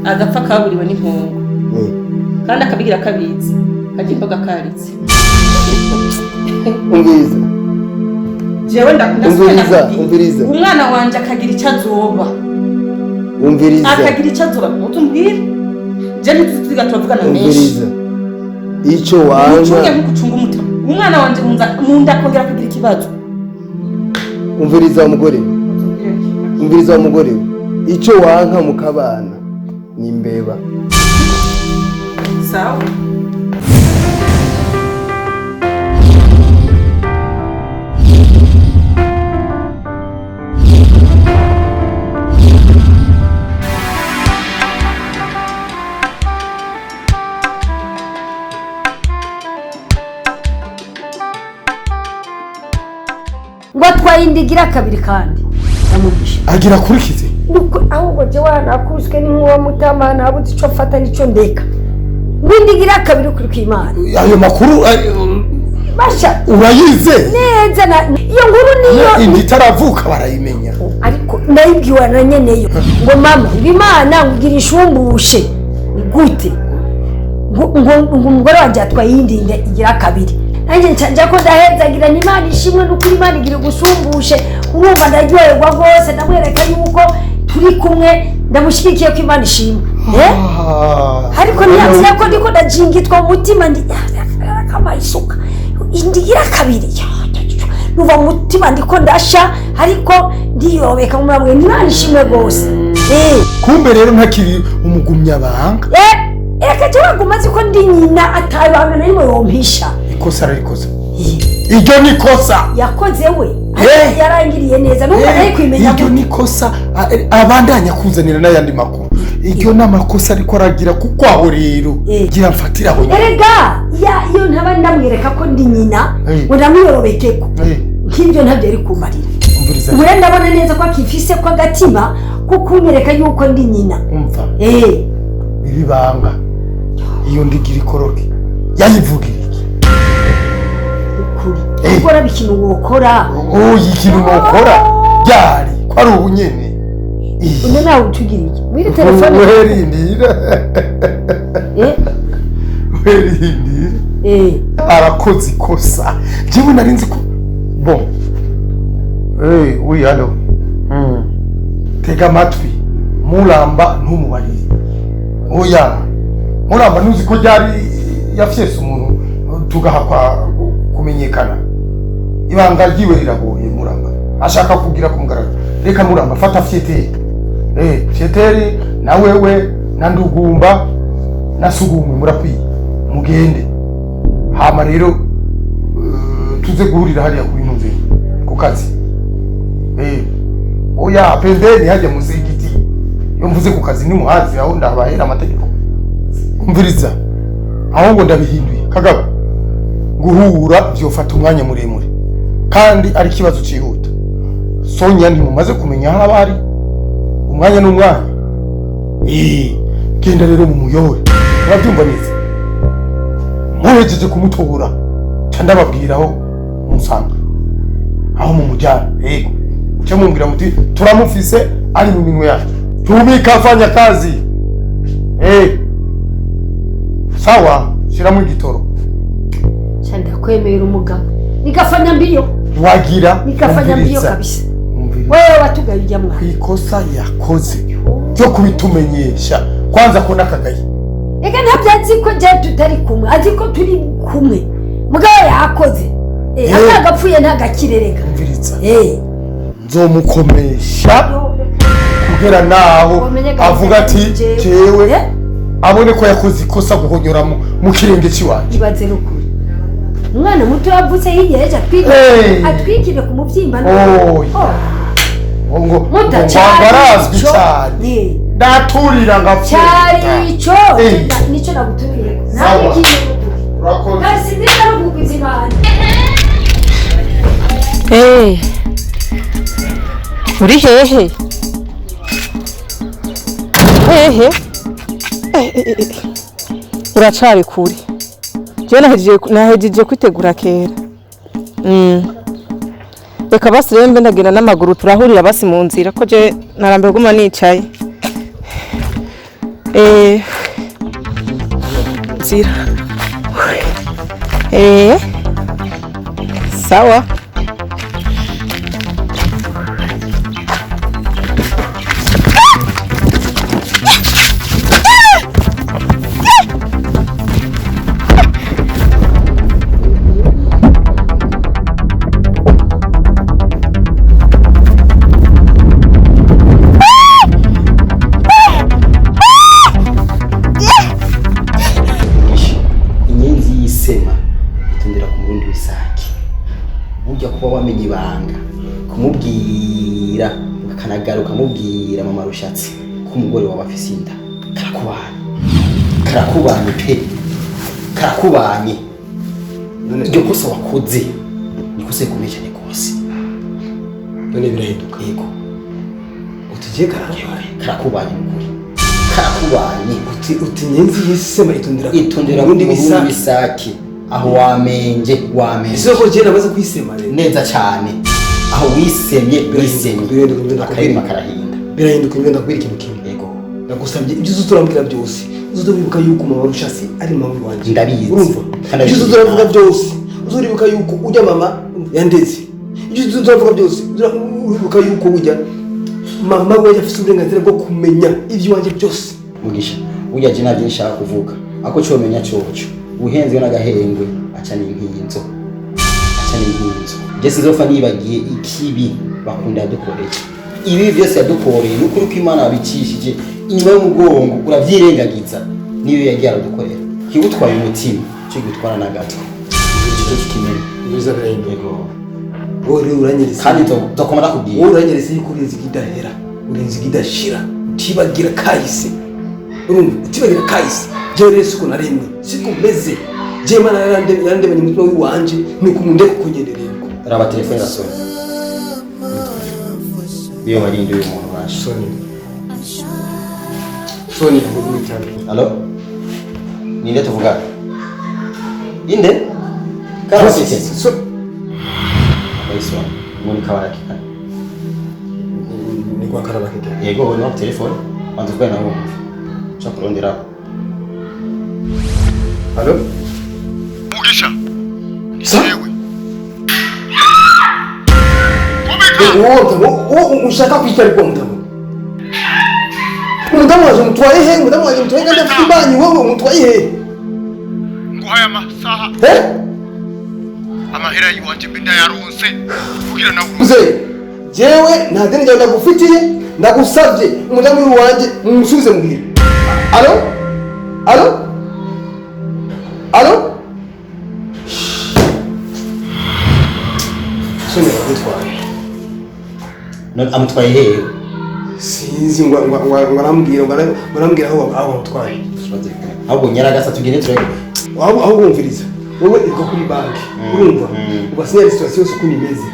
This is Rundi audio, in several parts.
agapfa kaburiwe n'impungu kandi akabigira kabizi kajya imboga karitse umviriza jewe umviriza umwana wanje akagira icyo azoba umviriza akagira icyo azoba mutumbwire je ntituziga turavugana menshi umviriza icyo wanga ucunge nk'ucunga umutima umwana wanje munda kongera kugira ikibazo umviriza umugore icyo wanka mukabana ni imbeba sawa ngo twayindigira kabiri kandi amugisha agira kurikize ahubwo je wanakuzwe ni nkuwa mutama nabuze ico fata nico ndeka windigira kabiri kuri kw'Imana ayo makuru basha urayize neza na iyo nkuru niyo inditaravuka barayimenya ariko nayibwiwa na nyeneyo ngo mama ibimana ngugira ishumbushe gute ngo umugore wanje atwayindinde igira kabiri nanjye nca ko ndahezagira ni Imana ishimwe n'ukuri Imana igira gushumbushe urumva ndaryoherwa rwose ndamwereka yuko turi kumwe ndamushigikiye ko Imana ishimwe ariko ntiyavuze ko ndiko ndajingitwa mu mutima kama isuka indigira kabiri nuva mu mutima ndiko ndasha ariko ndiyobeka mu mabwe Imana ishimwe rwose kumbe rero ntakiri umugumyabanga reka je wagumaze ko ndi nyina atayibanga na rimwe yompisha ikosa arikoze iryo ni kosa yakoze we yarangiriye neza nuko nayi kwimenya iryo ni kosa abandanya kuzanira n'ayandi makuru iryo n'amakosa ariko aragira kuko aho rero gira mfatira aho erega iyo ntaba ndamwereka ko ndi nyina ngo ndamwiyorobekeko nk'ibyo ntabyo ari kumarira ubure ndabona neza ko akifise ko agatima ko kunyereka yuko ndi nyina umva ibibanga iyo ndigira ikoroke yayivugira ukora bikintu wokora ikintu wokora byari ko ari ubunyene uno nawe utugiriye wiri telefone werindira arakoze ikosa jewe narinzi ko bon oui allo tega amatwi Muramba ntumubarire oya Muramba nuzi ko ryari yafyese umuntu tugahakwa kumenyekana ibanga ryiwe riragoye Muramba ashaka kugira kumugaragara reka Muramba fata fyeteri fyeteri na wewe na Ndugumba na Sugumwe murakwiye mugende hama rero tuze guhurira hariya kuri ntuze ku kazi oya pembeni hajya muzigiti yo mvuze ku kazi ni muhazi aho ndabahera amategeko umviriza aho ngo ndabihinduye kagabo guhura byofata umwanya muremure kandi ari kibazo cyihuta Sonya ntimumaze kumenya aho abari umwanya n'umwanya genda rero mu muyobore urabyumva neza muhejeje kumutobora ndababwiraho musanga aho mu mujyana yego cyo mumbwira muti turamufise ari mu minwe yacu tubikafanya kazi sawa shiramo igitoro cyanda kwemera umugabo nikafanya mbio wagira nikafanya mbio kabisa wewe watugaye ujya mwana kwikosa yakoze cyo kubitumenyesha kwanza ko nakagaye reka ntabyo azi ko je tutari kumwe azi ko turi kumwe mugabo yakoze atagapfuye ntagakirereka umviriza nzomukomesha kugera naho avuga ati jewe abone ko yakoze ikosa guhonyora mu kirenge ciwanje ibaze rukuri umwana muto yavutse yigereje atwikire ku muvyimba ngo barazwi cyane ndaturira ngapfuye cyari ico nico naguturiye nawe kiye kasi ndira kugizimana uri hehe uracari kure je nahejeje kwitegura kera reka basi rero mbe ndagenda n'amaguru turahurira basi mu nzira ko je narambe guma nicaye nzira sawa kumubwira akanagaruka amubwira mama Rushatsi ko umugore wawe afise inda karakubanye pe karakubanye iryo kosa wakoze niko se kumenya cyane kose none birahinduka yego utije karakubanye ukuri karakubanye uti nyenzi yisema itondera ubundi bisaki aho wamenje isoko je nabaza kwisema neza cyane aho wisemye akarima karahinda birahinduka ngenda kubira ikintu kimwe yego ndagusabye ibyo uzoturambwira byose uzobibuka yuko mama Rushatsi ari mama wanje ndabizi urumva ibyo uzoravuga byose uzoribuka yuko ujya mama yandeze ibyo uzoravuga byose uzoribuka yuko ujya mama we yafise uburenganzira bwo kumenya ibyo wanje byose mugisha ujya je navyo nshaka kuvuga ako cyo menya cyoco uhenzwe n'agahengwe aca n'inkinzo je sinzofa nibagiye ikibi bakunda yadukoreye ibi byose yadukoreye n'ukuri ko Imana yabicishije inyuma y'umugongo uravyirengagiza niyo yagiye aradukorera kigutwaye umutima cyo gutwara na gato cyo kimene biza birahindego uri uranyereza kandi tokomara kubwiye uranyereza yuko urinzi kidahera urinzi kidashira utibagira kahise urumva utibagira kahise je rero siko naremwe siko meze je Mana yarandemanye umutwe wanje nuko munde kukunyenderera raba telefone rasoni iyo marindi uyu muntu waje Soni kumutana allo ninde tuvuga inde kama sisi so aiso ngoni kawara kikana ni kwa karaba kike yego wona telefone wanze kwa na huko cha kurondera allo Mugisha sewe wote ushaka kwitwa ariko mudamu waje mutwaye he mudamu waje mutwaye kandi afite ibanyi wowe mutwaye he nguhaye amasaha amahera yiwanje mbe ndayaronse kugira nawe muzee jewe nta deni ryawe ndagufitiye ndagusabye umudamu wanje mumusubize muhira allo sone witwaye amutwaye hehe sinzi ngo arambwira aho amutwaye ahubwo nyaragasa tugende turebe aho bumviriza wowe iko kuri banki urumva ubasinya situation yose uko imeze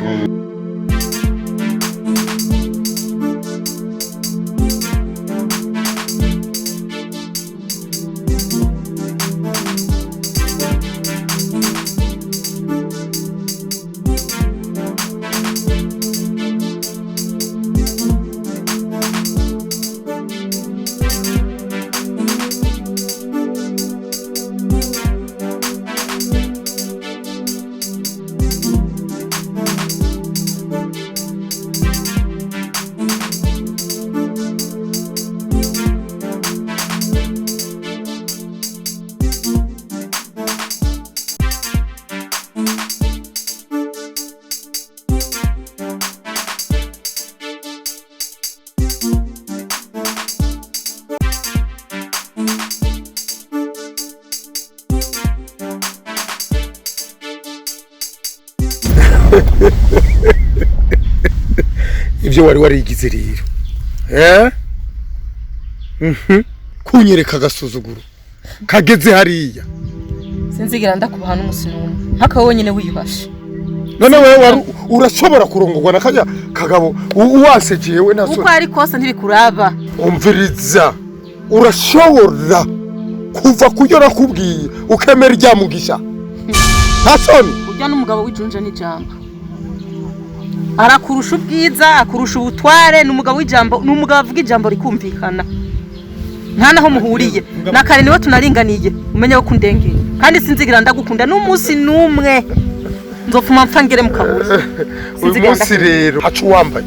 ibyo wari warigize rero kunyereka agasuzuguro kageze hariya sinzigira ndakubaha n'umusi n'umwe mpaka wowe nyine wiyubashe none wewe urashobora kurongorwa na kajya kagabo uwasejewe naso uko ari kose ntibikuraba umviriza urashobora kuva kuyo nakubwiye ukemera iryamugisha ntasoni urya n'umugabo w'ijunja n'ijambo arakurusha ubwiza akurusha ubutware n'umugabo w'ijambo n'umugabo avuga ijambo rikumvikana nta naho muhuriye nakare niwe tunaringaniye umenye ko kundengeye kandi sinzigira ndagukunda n'umunsi n'umwe nzofuma mfangere mukabura uyu munsi rero hacu wambaye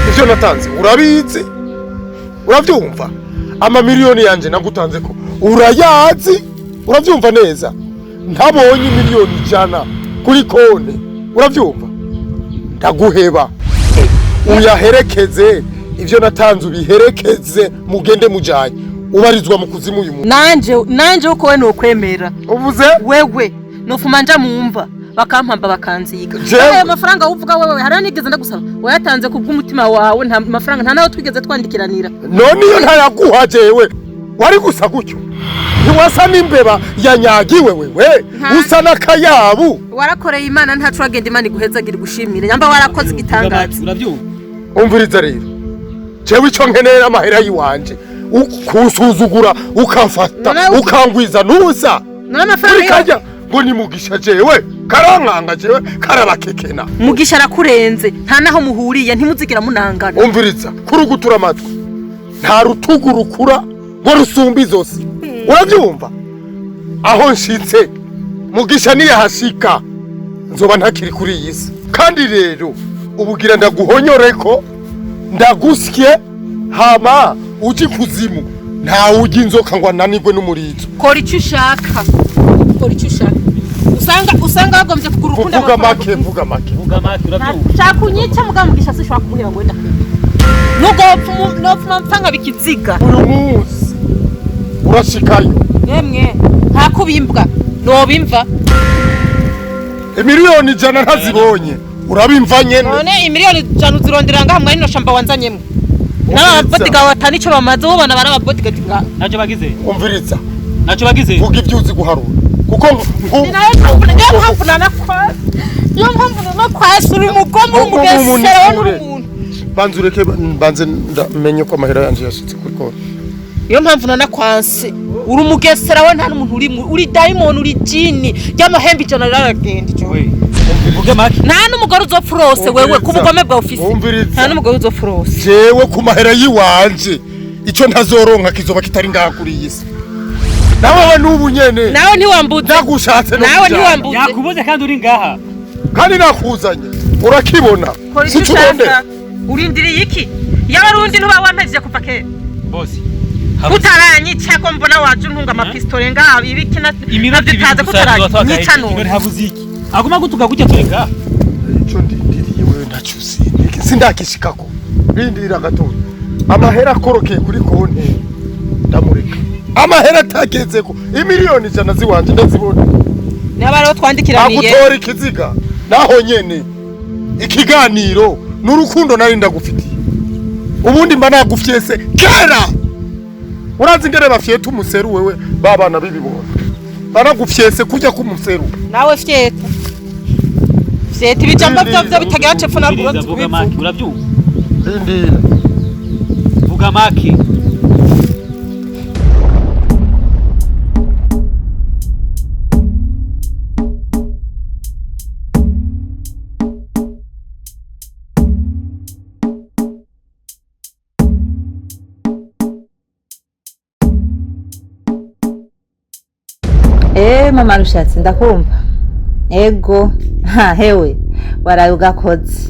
ivyo natanze urabizi uravyumva amamiliyoni yanje nagutanze ko urayazi uravyumva neza ntabonye miliyoni 100 kuri konte uravyumva ndaguheba uyaherekeze ivyo natanze ubiherekeze mugende mujanye ubarizwa mu kuzimu uyu muntu nanje uko we nokwemera uvuze wewe nofuma nja mumva bakampamba bakanziga ayo mafaranga uvuga wewe haranigeze ndagusaba wayatanze kubw'umutima wawe nta mafaranga nta naho twigeze twandikiranira none iyo ntayaguha jewe wari gusa gutyo ntiwasa n'imbeba yanyagiwe wewe usa n'akayabu warakoreye imana ntacu wagenda imana iguhezagira gushimira nyamba warakoze igitangaza urabyumva umviriza rero jewe icyo nkenera amahera yiwanje ukusuzugura ukamfata ukangwiza nusa n'amafaranga ngo ni mugisha jewe karankanga jewe karabakekena mugisha arakurenze nta naho muhuriye ntimuzigira munangana umviriza kurugutura amatwi nta rutugu rukura ngo rusumba izosi urabyumva aho nshitse mugisha niyahashika nzoba ntakiri kuri iyi si kandi rero ubugira ndaguhonyoreko ndagusye hama uji kuzimu nta uji inzoka ngo ananirwe n'umurizo kora icyo ushaka usanga wagombye kugura ukunda vuga make urabyumva shaka unyica mugamugisha sishobora kumuhira ngo wenda nopfuma mpfanga bikiziga uyu munsi urashikayo yemwe nta kubimbwa nobimva miliyoni 100 ntazibonye urabimva nyene none imiliyoni 100 uzirondera ngaha mwari no shamba wanzanyemwe n'ababodiga batani ico bamaze ubona barababodiga tinga ntacyo bagize umviriza ntacyo bagize vuga ibyuzi guharura kuko ni nayo mpamvu nanakwasi uri mugomo umugesera n'umuntu banze ndamenye ko amahera yanje yashitse kuri konti iyo mpamvu nanakwasi uri umugesera we nta n'umuntu uri diamond uri jini ry'amahembe ijana raragenda uvuge make nta n'umugore uzopfurose wewe ku bugome bwa ofisi nta n'umugore uzopfurose jewe ku mahera yiwanje ico ntazoronka kizoba kitari ngaha kuri iyi si nawe n'ubu nyene nawe ntiwambuze ndagushatse nawe ntiwambuze yakubuze kandi uri ngaha kandi nakuzanye urakibona si ushaka urindiriye iki y'abarundi ntuba wampejeje kuva kera bosi utaranyica ko mbona waje untunga amapistole ngaha ibiki iminota ibiri utaranyica none habuze iki aguma gutuga gutya turi ngaha ico ndindiriye wewe ntacyo sindakishikako rindira gatoya amahera akorokeye kuri konti ndamureka amahera atagezeko imiliyoni 100 ziwanje ndazibona n'abaro twandikiraniye agutora ikiziga naho nyene ikiganiro n'urukundo nari ndagufitiye ubundi mba nagufyese kera urazi ngere bafyeta umuseru wewe babana bibibona baragufyese kujya kumuseru nawe fyeta ibijambo byo bitagira cepfo na ruguru vuga make urabyumva rindira vuga make mama rushatse ndakumva ego hewe waraye ugakoze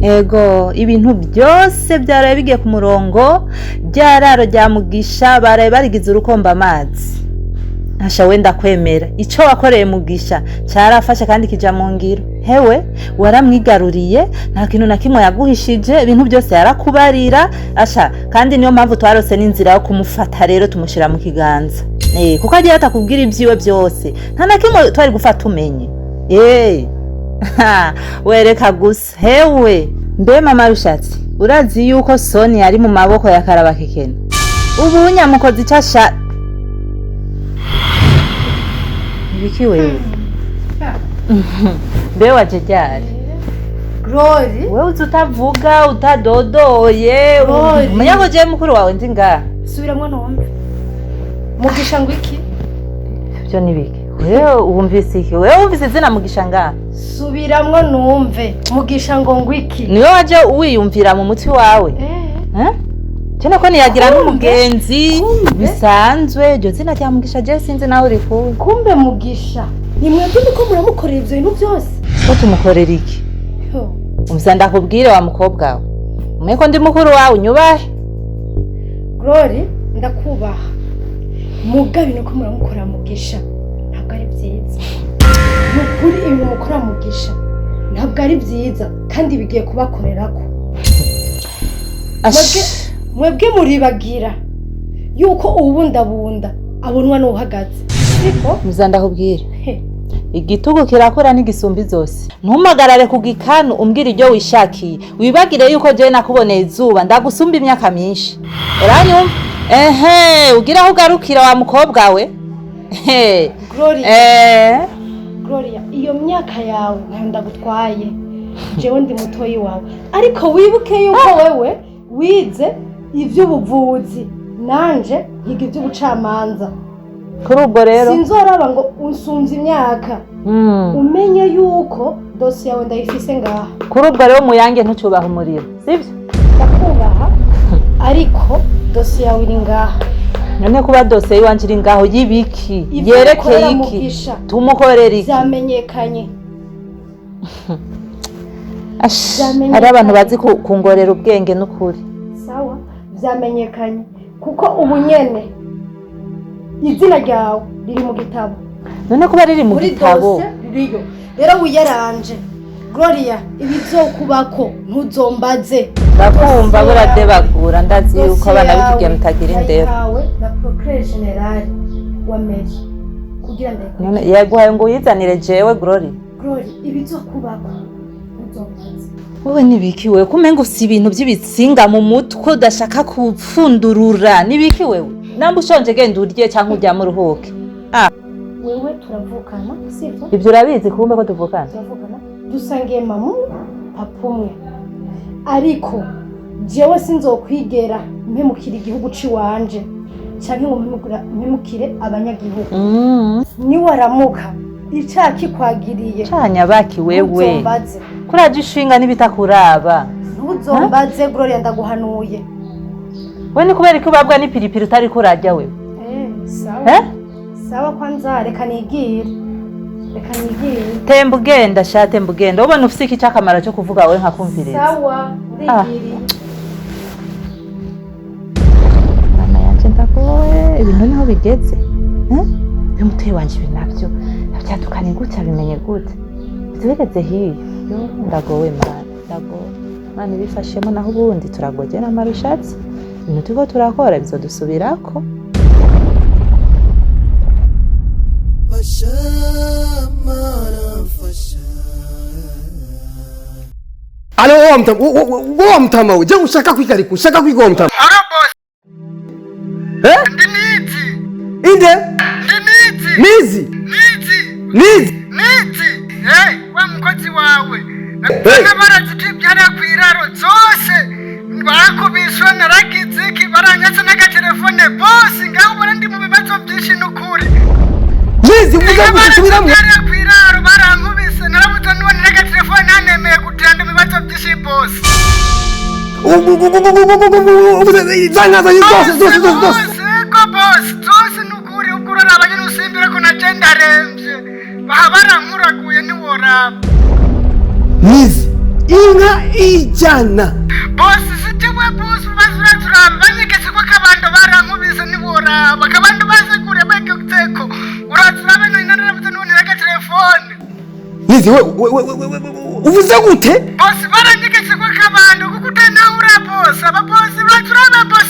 ego ibintu byose byaraye bigiye ku murongo ryararo rya mugisha baraye barigize urukomba amazi hasha wenda kwemera ico wakoreye mugisha cyarafashe kandi kija mu ngiro hewe waramwigaruriye nta kintu na kimwe yaguhishije ibintu byose yarakubarira asha kandi niyo mpamvu twarose n'inzira yo kumufata rero tumushira mu kiganza kuko agiye atakubwira ibyiwe byose nta na kimwe twari gufata umenye wereka gusa hewe mbe mama rushatsi urazi yuko Soni yari mu maboko ya Karabakikene ubu nyamukozi cyasha ibiki wewe mbe waje ryari Glory wewe utavuga utadodoye Glory. umenyago je mukuru wawe ndi ngaha subiramwo numve Mugisha ngo iki byo nibiki wewe wumvise iki wewe wumvise izina Mugisha ngaha subiramwo numve Mugisha ngo iki niwe waje wiyumvira mu mutwe wawe cyane ko niyagira n'umugenzi bisanzwe iryo zina rya Mugisha je sinzi nawe uri kuwe kumbe Mugisha nimwebwe niko muramukorera ivyo bintu byose ko tumukorera iki umva ndakubwire wa mukobwa wawe umwe ko ndi mukuru wawe unyubahe Glory ndakubaha mugabe niko muramukorera Mugisha ntabwo ari byiza nukuri ibintu mukora Mugisha ntabwo ari byiza kandi bigiye kubakorerako mwebwe muribagira yuko ubundabunda abonwa n'uhagaze siko umva ndakubwire igitugu kirakora n'igisumbi zose ntumagarare ku gikanu umbwira ibyo wishakiye wibagire yuko je nakuboneye izuba ndagusumba imyaka myinshi uranyumva ugira aho ugarukira wa mukobwa we Gloria iyo myaka yawe ndagutwaye jewe ndi mutoyi wawe ariko wibuke yuko wewe wize ivy'ubuvuzi nanje yiga ivy'ubucamanza kuri ubwo rero sinzoraba ngo unsumze imyaka umenye yuko dosi yawe ndayifise ngaha kuri ubwo rero muyange ntucubaha umuriro sibyo ndakubaha ariko dosi yawe iri ngaha none kuba dosiye iwanje iri ngaho y'ibiki yerekeye iki tumukorera iki byamenyekanye hari abantu bazi kungorera ubwenge n'ukuri sawa byamenyekanye kuko ubu nyene izina ryawe riri mu gitabo none kuba riri mu gitabo ririyo rero wiyaranje Gloria ibizokubako ntuzombaze ndakumva buradebagura ndazi yuko abana b'ikigihe mutagira indero na procureur general wa Meri kugira none yaguhaye ngo uyizanire jewe Glory ibizokubako ntuzombaze wowe nibiki wewe kumenga ufite ibintu by'ibitsinga mu mutwe udashaka kupfundurura nibiki wewe namba ushonje genda urye cyangwa ujya mu ruhuke wewe turavukana sivyo ibyo urabizi kumbe ko tuvukana turavukana dusangiye mamu papa umwe ariko jewe sinzokwigera mpemukira igihugu ciwanje canke ngo mpemukire abanyagihugu niwaramuka icaki kwagiriye canya baki wewe kuraje ishinga nibitakuraba ntuzombaze Gloria ndaguhanuye we ni kubera ko babwa ni piripiri utari kurajya wewe sawa sawa kwanza reka nigire temba ugenda temba ugenda ubona ufite iki cy'akamaro cyo kuvuga we nkakumvireza sawa ndigiriye mama yanje ndagoye ibintu niho bigeze umutoyi wanje ibi nabyo byatukanye gutya bimenye gute bigeze hiyo ndagowe mana ibifashemo naho ubundi turagogera amarushatsi ibintu turiko turakora bizodusubirako alo wa mtama we je ushaka kwigarika ushaka kwiga mtama Aro boss. Ndi niti. inde Ndi niti. nizi Hey, wa mkozi wawe. Barazitibyara kwiraro zose. Bakubiswa naragiziki baranyatsa n'agatelefone boss ngaho barandi mu bibazo byinshi n'ukuri. nizi uvuga gusubiramo kwiraro barankubise narabuze none n'agatelefone nanemeye gutanda mu bibazo byinshi boss. zangaza yose boss zose n'ukuri ukurora abanyanusimbira ko nagenda remvye bahabarankuraguye niworaba nizi inka ijana boss sitibwe boss bazura turamba banyegetse ko kabando barankubise niworaba kabando bazegure beke guteko urazurabe no inarabuze none naga telefone nizi we uvuze gute boss baranyegetse ko kabando kuko naura boss aba boss bazurabe boss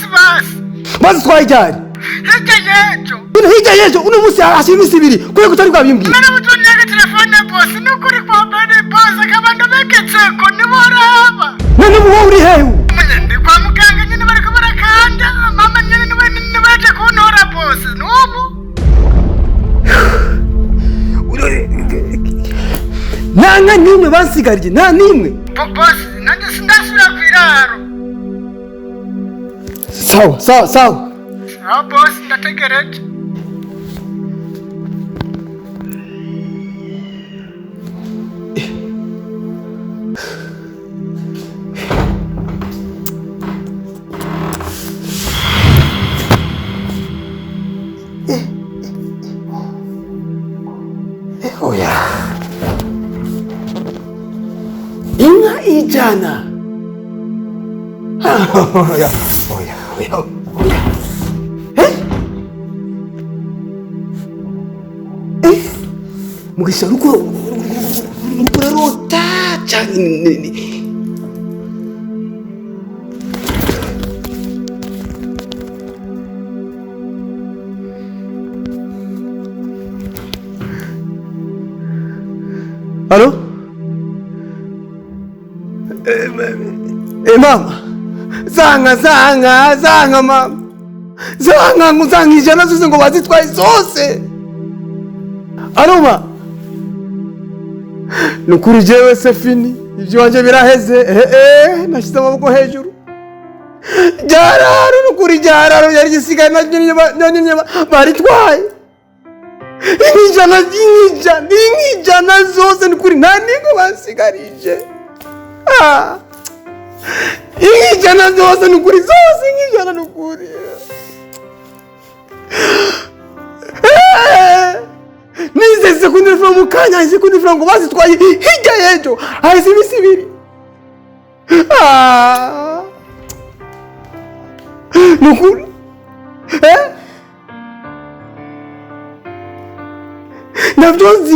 basi twajyari hirya yejo uno munsi hashimisi ibiri kuri kutari bwabimbwiye narabuze none naga telefone boss bosi nukuri kwa bene bosi akabando beketseko niboraba none muwo uri hehe ndi kwa muganga nyine bariko barakanda mama nyine niwe baje kuntora bosi nubu nta nimwe bansigarije nta nimwe bosi nanjye sindasubira kwiraro sawa bosi ndategereje oya inka ijana oya mugisha ruko rurarota cyane Allô? Mama. Zanga mama. Zanga ijana zose ngo bazitwaye zose. Allô ma. Nukuri jewe Sefini. Ibyo wanje biraheze. Nashize amaboko hejuru. Jararo nukuri jararo yari gisigaye na baritwaye. Ingijana zose nukuri nta ningo bansigarije. Ingijana zose nukuri zose ingijana nukuri. Nize sekunde fra mukanya sekunde fra ngo bazitwaye hirya yejo hahise imisi ibiri. Nukuri navyozi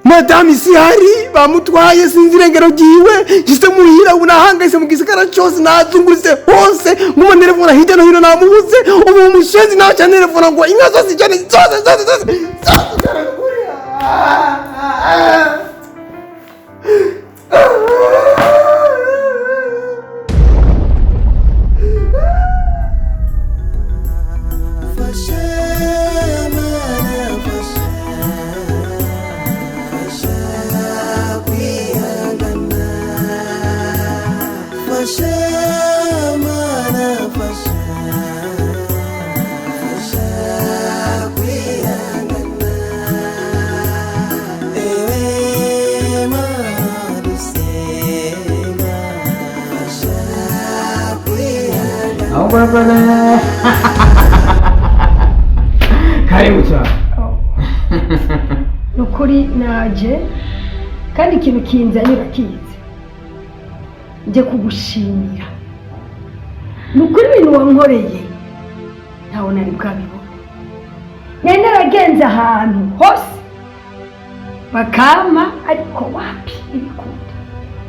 madame isi hari bamutwaye sinzi irengero ryiwe jise muhira unahangayise mu gisagara cyose nazunguritse hose nguma nerefona hirya no hino namubuze ubu umushezi nawe cyane nerefona ngo inka zose cyane zose karibu cyane nukuri naje kandi ikintu kinzanye urakizi nje kugushimira nukuri ibintu wankoreye ntawe nari bwabibona nari naragenze ahantu hose bakama ariko wapi ibikunda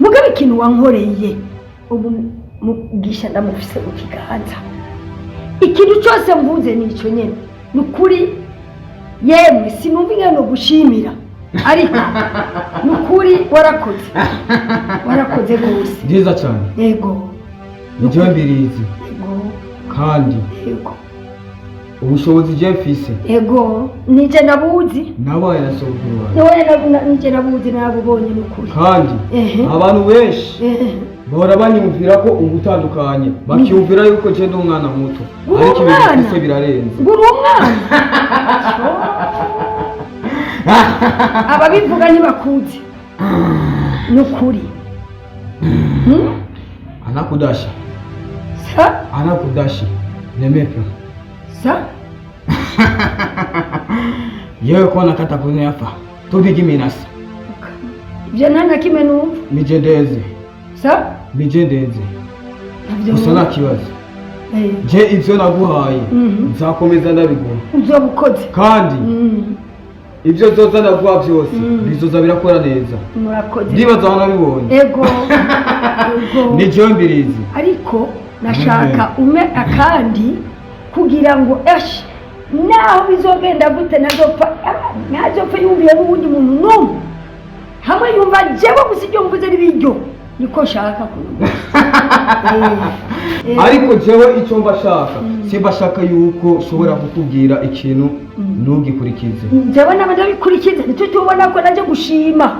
mugabe ikintu wankoreye ubu mugisha ndamufise mu kiganza ikintu cyose mvuze nico nyene nukuri yemwe sinumva ingene no gushimira ariko nukuri warakoze gose nziza cyane yego nijyo mbirizi yego kandi yego ubushobozi je mfise yego nije nabuzi nabaye nasohora nije nabuzi nabubonye nukuri kandi abantu benshi bahora banyumvira ko ubutandukanye bakiyumvira yuko je ndi umwana muto ariko ibintu byose birarenze nguru umwana ababivuga ntibakuzi nukuri anakudasha nemeka yewe kona kata kune yafa tubigi minasa ibyo nta na kimwe numva mijendeze gusa nta kibazo je ivyo naguhaye nzakomeza ndabigura uzobukoze kandi ibyo zoza ndaguha byose bizoza birakora neza murakoze ndibaza wanabibonye ego nijyo mbirizi ariko nashaka ume akandi kugira ngo naho bizogenda gute ntazopfa yumviye n'uwundi muntu n'umwe hamwe yumva jewe gusa ibyo mvuze ari biryo niko nshaka ariko jewe icyo mbashaka simbashaka yuko ushobora kukubwira ikintu ntugikurikize jewe naba ndabikurikiza nicyo tubona ko naje gushima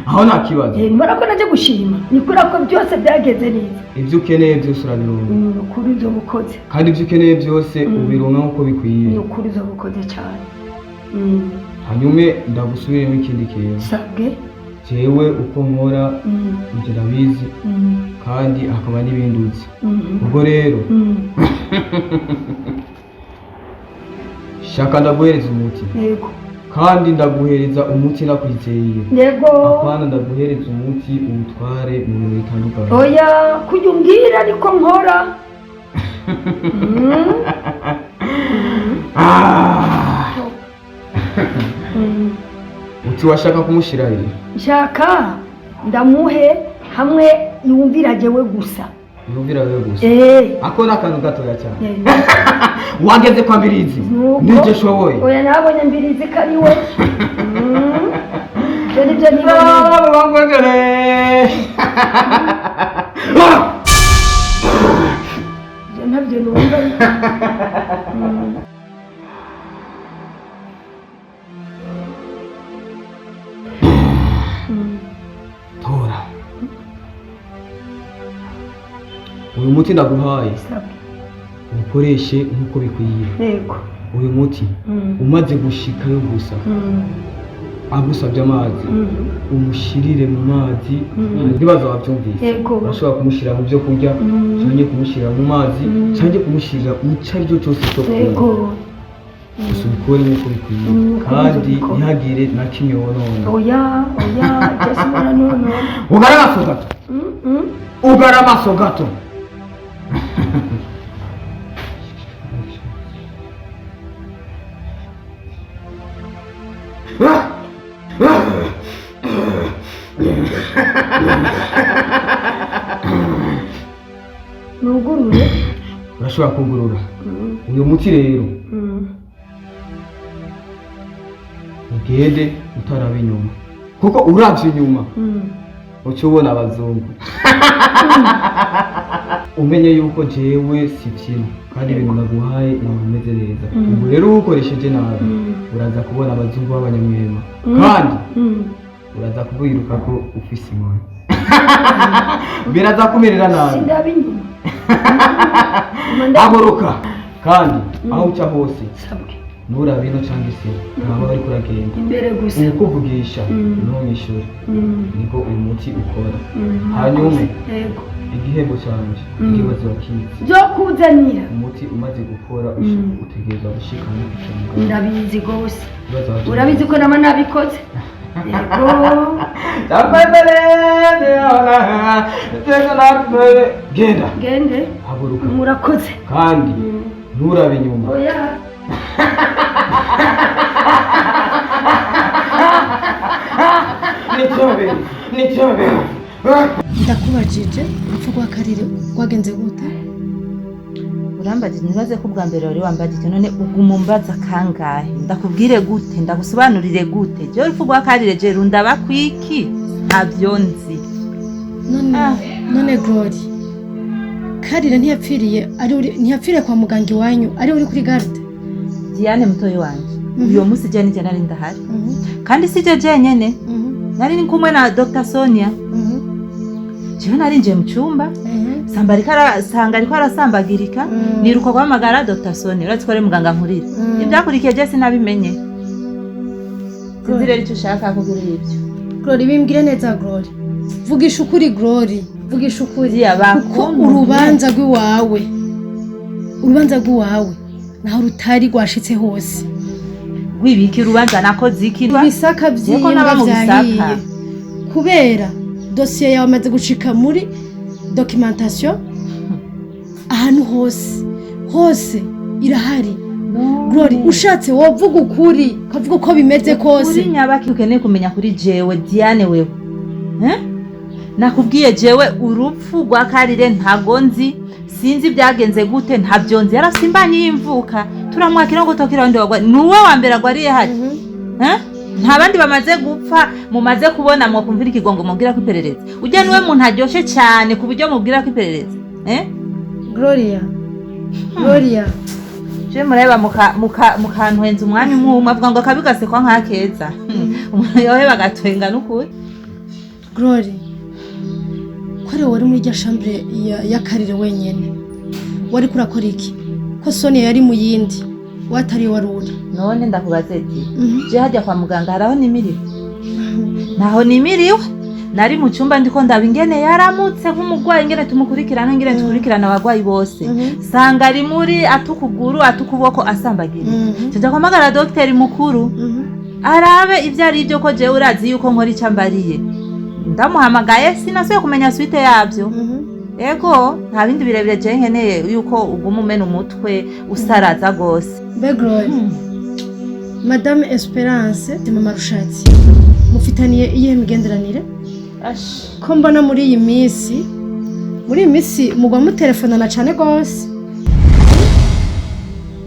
aho nta kibazo mbona ko naje gushima nikura ko byose byagenze neza ibyo ukeneye byose urabironka ni ukuri ibyo mukoze kandi ibyo ukeneye byose ubironka nk'uko bikwiye ni ukuri ibyo mukoze cyane hanyuma ndagusubiremo ikindi kintu sabwe jewe uko nkora ibyo ndabizi kandi hakaba n'ibindi uzi ubwo rero shaka ndaguhereza umuti yego kandi ndaguhereza umuti nakwizeye yego apana ndaguhereza umuti uwutware mu bintu bitandukanye oya kujya umbwira ariko nkora uti washaka kumushyira he nshaka ndamuhe hamwe yumvira jewe gusa yumvira wewe gusa ako ni akantu gatoya cyane wageze kwa Mbirizi nijye shoboye oya nabonye Mbirizi ko ari we dore ibyo niba ntabyo numva tora uyu muti ndaguhaye ukoreshe nk'uko bikwiye yego uyu muti umaze gushikayo gusa agusabye amazi umushirire mu mazi ntibaza wabyumvise urashobora kumushyira mu byo kurya cyangwa kumushyira mu mazi cyangwa kumushyira mu icyo ari cyo cyose cyo kunywa gusa ubikore nk'uko bikwiye kandi ntihagire na kimwe wonona oya byose baranona ugara amaso gato ugara amaso gato nugurure urashobora kugurura uyu muti rero ugende utaraba inyuma kuko uravye inyuma uca ubona abazungu umenye yuko jewe sivyina kandi ibintu naguhaye ibintu bimeze neza ubu rero uwukoresheje nabi uraza kubona abazungu b'abanyamwema kandi uraza kubiruka ko ufise inkoni biraza kumerera nabi sindaba inyuma haguruka kandi aho uca hose nturabe ino cyangwa se ntabwo bari kuragenda imbere gusa ukuvugisha ntumwishure niko uyu muti ukora hanyuma igihembo cyanjye ikibazo wakizi byo kuzanira umuti umaze gukora utegereza gushikana ndabizi gose urabizi ko nama nabikoze yego gende haguruka murakoze kandi nturabe inyuma oya nicobe ndakubajije urupfu rwa Karire rwagenze gute urambagije ntibaze ko ubwa mbere wari wambagije none uguma umbaza kangahe ndakubwire gute ndagusobanurire gute je urupfu rwa Karire je rundaba kwiki ntabyo nzi none Glory Karire ntiyapfiriye kwa muganga iwanyu ari uri kuri garde Diane mutoyi wanje uyo musi je nije nari ndahari kandi sije jenyene nari ni kumwe na Dr Sonia jewe nari nje mu cyumba sanga ariko arasambagirika niruka guhamagara Dr Sonia uretse ko ari muganga nkurira ibyakurikiye je sinabimenye sinzi rero icyo ushaka kugira ibyo Glory bimbwire neza Glory vugisha ukuri Glory vugisha ukuri kuko urubanza rw'iwawe naho rutari rwashitse hose wibiki urubanza nakoze iki ibisaka by'imbwa byahiye kubera dosiye yawe amaze gushika muri documentation ahantu hose irahari Glory ushatse wovuga ukuri kavuga uko bimeze kose uri nyabaki ukeneye kumenya kuri jewe Diane wewe nakubwiye jewe urupfu rwa Karire ntago nzi sinzi byagenze gute ntabyo nzi yarafite imbanyi y'imvuka turamwakira ngo tokira wandi wagwa nuwe wa mbere agwariye hati nta bandi bamaze gupfa mumaze kubona mwo kumvira ikigongo mubwira ko iperereza ujya niwe muntu aryoshe cyane ku buryo mubwira ko iperereza Gloria je mureba mukantwenza umwanya umwe avuga ngo kabigase kwa nkakeza umuntu yohe bagatwenga n'ukuri Glory kware wari muri rya chambre ya Karire wenyene wari kurakora iki ko Sonia yari mu yindi watari waruri none ndakubaze ati je hajya kwa muganga haraho nimiriwe naho nimiriwe nari mu cyumba ndiko ndaba ingene yaramutse nk'umugwayi ingene tumukurikirana ingene tukurikirana abagwayi bose sanga ari muri atukuguru atukuboko asambagira cyo kwamagara docteur mukuru arabe ivyo ari byo ko je urazi yuko nkora icyambariye ndamuhamagaye sinasuye kumenya suite yabyo ego nta bindi birebire je nkeneye yuko uguma umena umutwe usaraza gose Begroy Madame Esperance de Mama Rushatsi mufitaniye iyihe migenderanire ko mbona muri iyi minsi mugwa mutelefonana cyane gose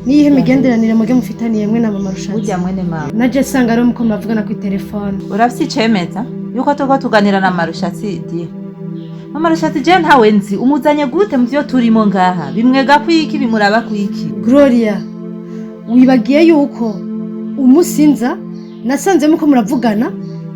niyihe migenderanire muge mufitaniye mwe na Mama Rushatsi ujya mwene mama naje sanga ari muko mavugana ku telefone urafite icemeza yuko tuko tuganira na Mama Rushatsi die Mama Rushatsi je ntawe nzi umuzanye gute mu byo turimo ngaha bimwega kwiki bimuraba kwiki Gloria wibagiye yuko umusinza nasanze muko muravugana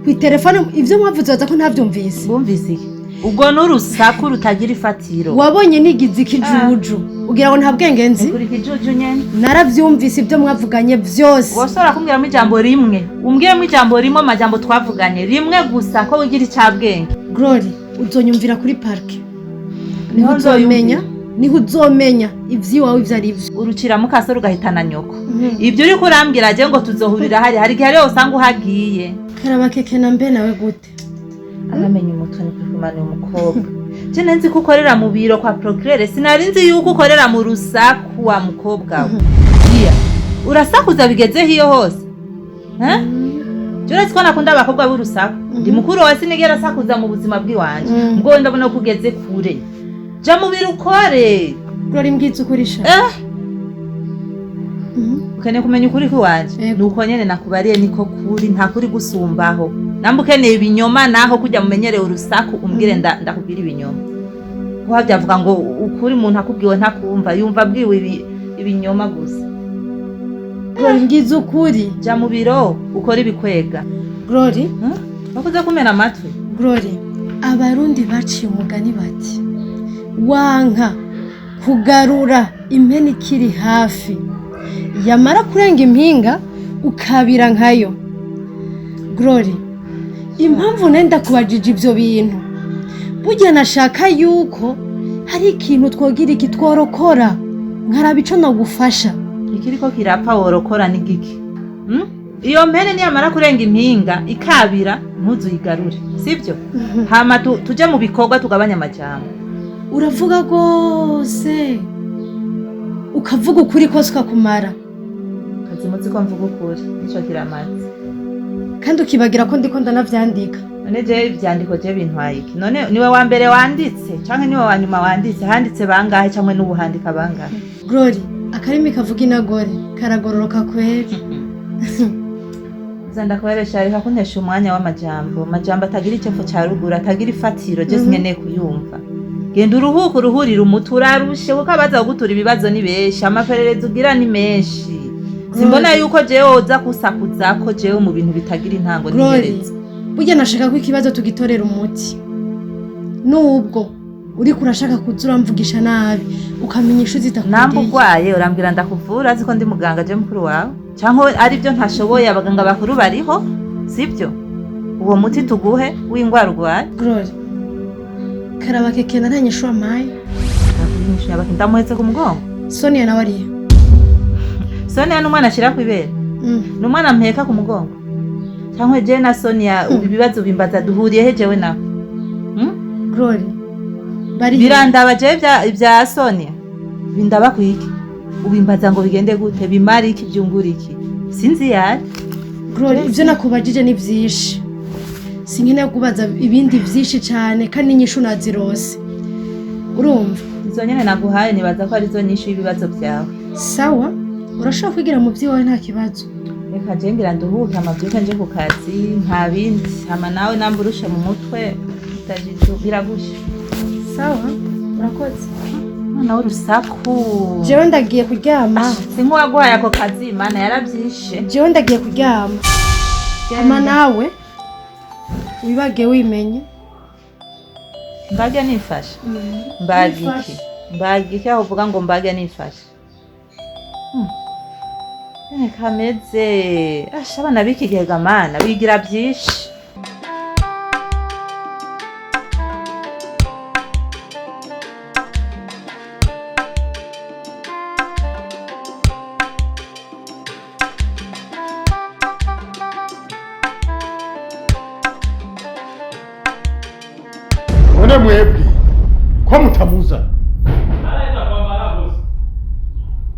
ku telefone ivyo mwavuzaza ko ntavyumvise bumvise iki ubwo n'urusaku rutagira ifatiro wabonye nigize ikijuju ugira ngo nta bwenge nzi kuri kijuju nyene naravyumvise ibyo mwavuganye byose wosora kumbwira mu ijambo rimwe umbwire mu ijambo rimwe amajambo twavuganye rimwe gusa ko wigira icyabwenge Glory uzonyumvira kuri parke niho uzomenya ivyiwawe ivyo ari byo urucira mukaso rugahitana nyoko ibyo uri kurambwira je ngo tuzohurira hari gihe rero usanga uhagiye karabakeke na mbe nawe gute aramenye umutoni kwimana umukobwa je nenzi ko ukorera mu biro kwa procureur sinari nzi yuko ukorera mu rusaku wa mukobwa we urasakuza bigeze hiyo hose Jura sikona kunda abakobwa b'urusaku ndi mukuru wa sinigera sakuza mu buzima bw'iwanje ubwo ndabona ko ugeze kure ja mu biro ukore Glory mbwitse ukurisha ukene kumenya ukuri kwiwanje nuko nyene nakubariye niko kuri nta kuri gusumbaho nambukeneye ibinyoma naho kujya mumenyereye urusaku umbwire ndakubwira ibinyoma ko byavuga ngo ukuri umuntu akubwiwe ntakumva yumva bwiwe ibinyoma gusa Glory ngize ukuri ja mu biro ukora ibikwega Glory bakuze kumena amatwi Glory abarundi baciye umugani bati wanka kugarura impeni kiri hafi yamara kurenga impinga ukabira nkayo Glory impamvu nenda kubajije ibyo bintu burya nashaka yuko hari ikintu twogira iki tworokora nkaraba ico nagufasha ikiriko kirapfa worokora ni giki iyo mpene niyamara kurenga impinga ikabira ntuzu yigarure sibyo hama tuje mu bikorwa tugabanya amajambo uravuga gose ukavuga ukuri kose ukakumara kazimuzi ko mvuga ukuri nico kiramaze kandi ukibagira ko ndiko ndanavyandika none je ivyandiko je bintwaye iki none niwe wa mbere wanditse canke niwe wa nyuma wanditse handitse bangahe camwe n'ubuhandika bangahe Glory akarimi kavuga inagore karagororoka kweri zanda kwaresha reka kuntesha umwanya w'amajambo atagira icyo cya ruguru atagira ifatiro je sinkeneye kuyumva genda uruhurira umutura arushe kuko abaza gutura ibibazo ni benshi amaperereza ugira ni menshi simbona yuko jewe oza kusakuza ko jewe mu bintu bitagira intango n'iherezo burya nashaka ko ikibazo tugitorera umuti nubwo uri kurashaka kuzura mvugisha nabi ukamenya ishuzi itakuriye nambu ugwaye urambwira ndakuvura aziko ndi muganga je mukuru wawe cyangwa ari byo ntashoboye abaganga bakuru bariho sibyo uwo muti tuguhe w'ingwara urwaye Glory karabakeke naranyishwa mayi nakunyishwa ndamuhetse ku mugongo Sonia nawe ariye Sonia n'umwana ashira ku ibere n'umwana mpeka ku mugongo cyangwa je na Sonia ibibazo bimbaza duhuriye he jewe nawe Glory bari birandaba je bya Sonia bindaba kwiki ubimbaza ngo bigende gute bimari iki byungura iki sinzi yari Glory ibyo nakubajije ni byinshi sinkeneye kubaza ibindi byinshi cyane kandi inyishu nazirose urumva izo nyene naguhaye nibaza ko arizo nyinshi y'ibibazo byawe. Sawa, urashobora kwigira mu by'iwawe nta kibazo. Reka je ngira nduhuke amabyuka nje ku kazi nta bindi hama nawe namburushe mu mutwe utajiju biragusha. Sawa, urakoze. Nawe urusaku. Jewe ndagiye kuryama. Sinkuwaguhaye ako kazi Imana yaravyishe. Jewe ndagiye kuryama. Ama nawe wibage wimenye. Mbage nifashe. Mbagiki aho uvuga ngo mbage nifashe. Kameze abana b'iki gihe gamana bigira byinshi. None mwebwe ko mutamuza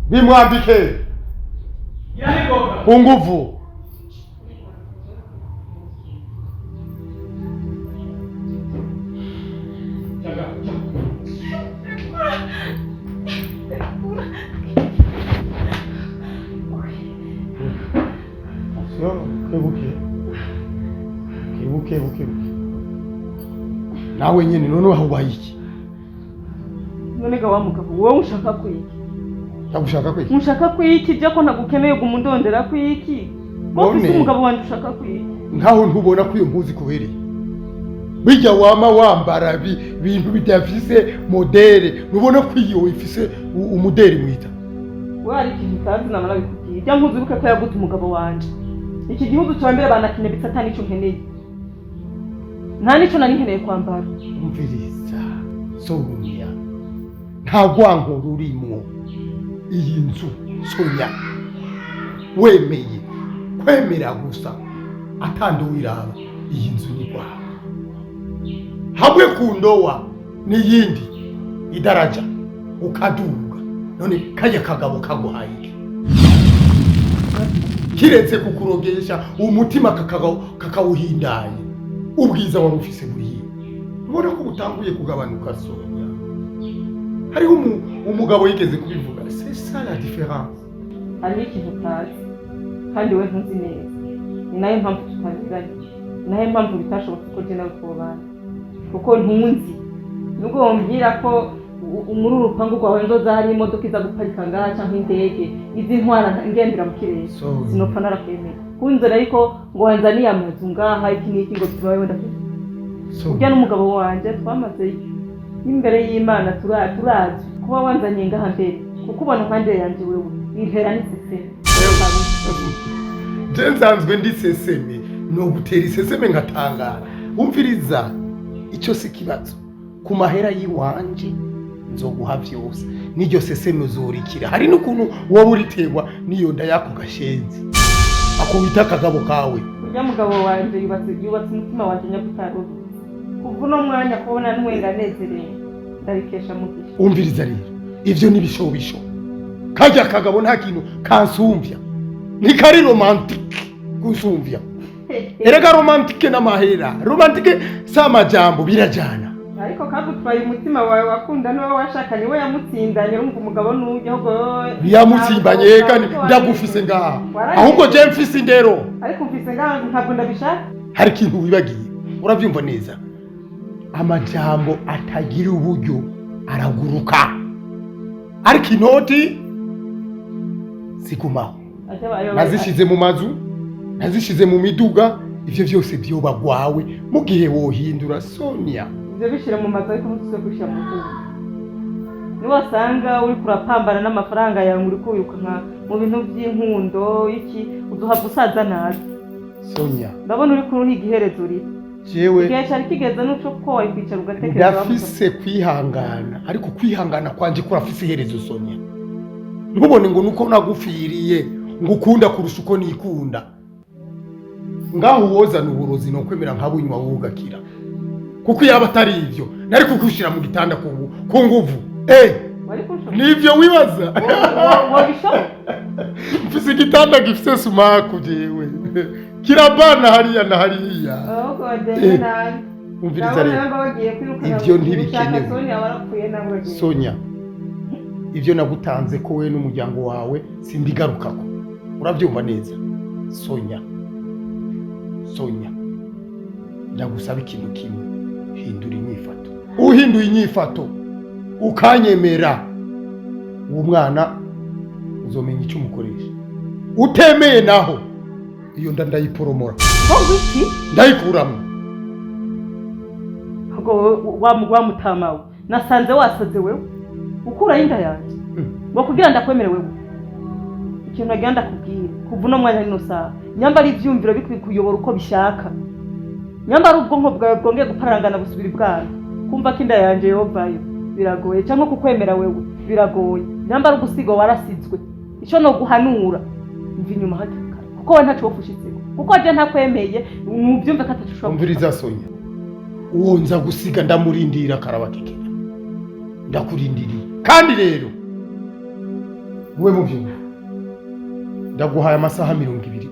bimwambike ku nguvu. Kebuke nawe nyine none wahubaye iki? None ga wa mugabo wowe ushaka kwiki? Ndagushaka kwiki? Mushaka kwiki je ko ntagukeneye gumundondera kwiki? Bose umugabo wanje ushaka kwiki? Nkaho ntubona ko iyo mpuzi kubereye. Bijya wama wambara bintu bidafise modere, nubona ko iyo ifise umudere mwita. Wari ikintu kazi namara bikubwiye. Jya mpuzi buke ko yaguta umugabo wanje. Iki gihugu cyambere banakine bitsatani cyo nkeneye. Nta nico nari nkeneye kwambara. Umviriza Sonia, nta rwango rurimo iyi nzu. Sonia, wemeye kwemera gusa atandi wiraba iyi nzu ni kwawe. Hamwe ku ndowa n'iyindi idaraja ukaduga, none kajya kagabo kaguhaye kiretse kukurogesha umutima kakawuhindaye ubwiza wari ufise buriye. Ubona ko utanguye kugabanuka Sonia. Hariho umugabo yigeze kubivuga, c'est ça la différence. Hari ikintu utazi kandi we ntuzi neza. Ni nayo mpamvu tutaziranye. Nayo mpamvu bitashobotse ko je nawe twobana. Kuko ntunzi. Nubwo wombwira ko muri urupangu rwawe nzoza hari imodoka iza guparika ngaha cyangwa indege izi ntwara ngendera mu kirere. Sinopfa narakwemera. Kunzera ariko ngo wanzaniye amazu ngaha iki niki ngo tubaye wenda. Ujya n'umugabo wanje twamaze imbere y'Imana turazi kuba wanzaniye ngaha mbere kuko ubona kandi yanje wewe intera ni seseme. Je nsanzwe ndi seseme no gutera iseseme ngatangara. Umviriza icyo si kibazo. Ku mahera yiwanje nzoguha vyose. Niryo seseme uzorikira. Hari n'ukuntu wowe uriterwa niyo nda yako gashenzi. Akubita kagabo kawe. Ujya mugabo wanje yubatse umutima wanje nyabutaro. Kuva no mwanya kubona n'umwenga nezereye. Ndarikesha mugisha. Umviriza rero. Ivyo nibishobisho. Kajya kagabo nta kintu kansumvya. Ni kari romantique gusumvya. Erega romantique n'amahera. Romantique sama jambo birajana. Ariko kagutwaye umutima wawe wakunda niwe washakanye we yamutsindanye urumva umugabo n'ujye ahubwo yamutsimbanye kandi ndagufise ngaha. Ahubwo je mfise indero. Ariko mfise ngaha ntabwo ndabishaka. Hari ikintu wibagiye. Uravyumva neza. Amajambo atagira uburyo araguruka. Ariko inoti sikumaho. Nazishize mu mazu, nazishize mu miduga, ivyo vyose byoba gwawe mu gihe wohindura Sonia. Ivyo bishira mu mazu ariko ntuze gushira mu miduga. Niwasanga uri kurapambana n'amafaranga yawe uri kuyuka nka mu bintu by'inkundo iki uduha gusaza nabi. Sonia, ndabona uri kuri igiherezo uri. Jewe igihe cyari kigeze n'uco ko wikwicara ugatekereza. Ndafise kwihangana, ariko kwihangana kwanje kurafise iherezo Sonia. Ntubone ngo nuko nagufiriye ngukunda kurusha uko nikunda. Ngaho wozana uburozi no kwemera nkabunywa wugakira. Kuko yaba atari ivyo nari kugushira mu gitanda ku nguvu. Nivyo wibaza. Mfise igitanda gifise sumaku jewe. Kirabana hariya na hariya. Umviriza rero. Ivyo ntibikenewe. Sonia, ibyo nagutanze ko we n'umuryango wawe simbigarukako. Urabyumva neza? Sonya, ndagusaba ikintu kimwe, hindura inyifato. Uhinduye inyifato ukanyemera, uwo mwana uzomenya icyo umukoresha. Utemeye naho iyo nda ndayiporomora. Iki Ndayikuramo. ahubwo wamutamawe nasanze wasaze wewe ukuraho inda yanjye ngo kugira ndakwemere wewe. Ikintu nagira ndakubwira kuva uno mwanya nino saha, nyamba ari ivyumviro bikwiye kuyobora uko bishaka, nyamba ari ubwonko bwawe bwongeye guparangana busubira ibwana, kumva ko inda yanjye yovayo biragoye, cyangwa kukwemera wewe biragoye, nyamba ari ugusiga warasizwe. Ico no guhanura mva inyuma hakika, kuko we ntaco wofushitseko, kuko je ntakwemeye muvyumve ko atashobora. Umviriza Sonya, uwo nza gusiga ndamurindira karabakekera, ndakurindiriye. Kandi rero we muvyumva, ndaguhaye amasaha 20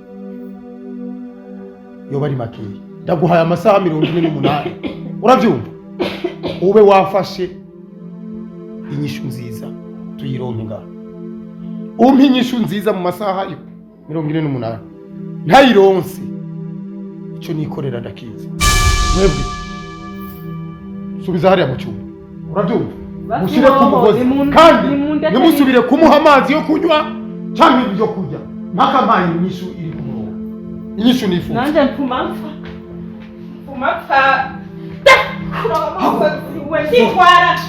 yo bari makeya, ndaguhaye amasaha 48. Uravyumva? Ube wafashe inyishu nziza tuyironke ngaho. Umpa inyishu nziza mu masaha 48. Ntayironse icyo nikorera ndakizi. Mwebwe subiza hariya mu cyumba. Urabyumva? Mushyire ku mugozi kandi nimusubire kumuha amazi yo kunywa cyangwa ibyo kurya. Mpaka mpaye inyishu iri ku murongo. Inyishu nifuza. Nanje mpumapfa. Mpumapfa. Kuraba amazi we nditwara.